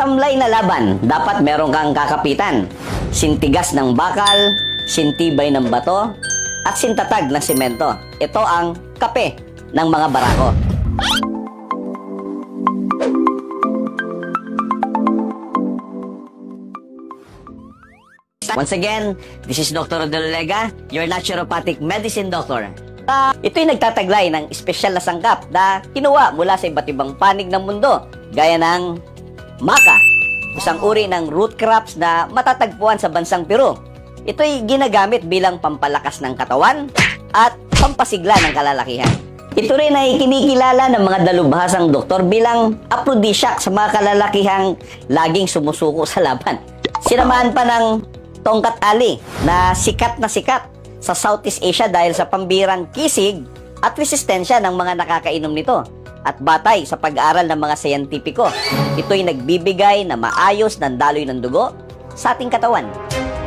tamlay na laban, dapat meron kang kakapitan. Sintigas ng bakal, sintibay ng bato, at sintatag ng semento. Ito ang kape ng mga barako. Once again, this is Dr. Rodollega, your naturopathic medicine doctor. Ito'y nagtataglay ng espesyal na sangkap na kinuha mula sa iba't ibang panig ng mundo, gaya ng maca, isang uri ng root crops na matatagpuan sa bansang Peru. Ito'y ginagamit bilang pampalakas ng katawan at pampasigla ng kalalakihan. Ito rin ay kinikilala ng mga dalubhasang doktor bilang aphrodisiac sa mga kalalakihang laging sumusuko sa laban. Sinamahan pa ng tongkat ali na sikat sa Southeast Asia dahil sa pambirang kisig at resistensya ng mga nakakainom nito. At batay sa pag-aaral ng mga siyentipiko, ito'y nagbibigay na maayos ng daloy ng dugo sa ating katawan.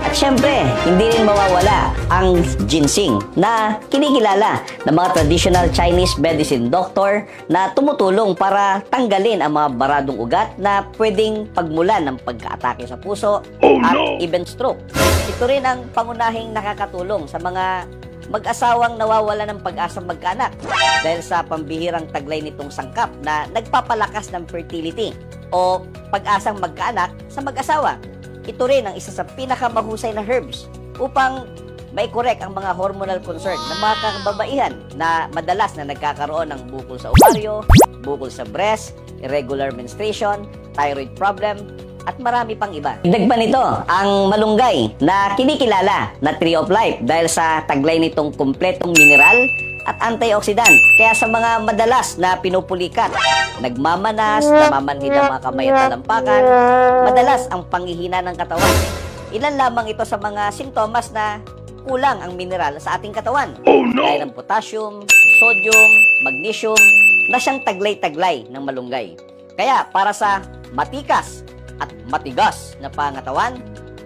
At syempre, hindi rin mawawala ang ginseng na kinikilala ng mga traditional Chinese medicine doctor na tumutulong para tanggalin ang mga baradong ugat na pwedeng pagmulan ng pagka-atake sa puso at even stroke. Ito rin ang pangunahing nakakatulong sa mga mag-asawang nawawala ng pag-asang magkaanak dahil sa pambihirang taglay nitong sangkap na nagpapalakas ng fertility o pag-asang magkaanak sa mag-asawa. Ito rin ang isa sa pinakamahusay na herbs upang mai-correct ang mga hormonal concern ng mga kababaihan na madalas na nagkakaroon ng bukol sa ovaryo, bukol sa breast, irregular menstruation, thyroid problem, at marami pang iba. Dagdag pa nito ang malunggay na kinikilala na tree of life dahil sa taglay nitong kumpletong mineral at antioxidant. Kaya sa mga madalas na pinupulikat, nagmamanas, namamanhid ang mga kamay at talampakan, madalas ang panghihina ng katawan. Ilan lamang ito sa mga sintomas na kulang ang mineral sa ating katawan. Gaya ng potassium, sodium, magnesium, na siyang taglay-taglay ng malunggay. Kaya para sa matikas at matigas na pangatawan,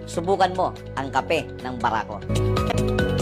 subukan mo ang kape ng barako.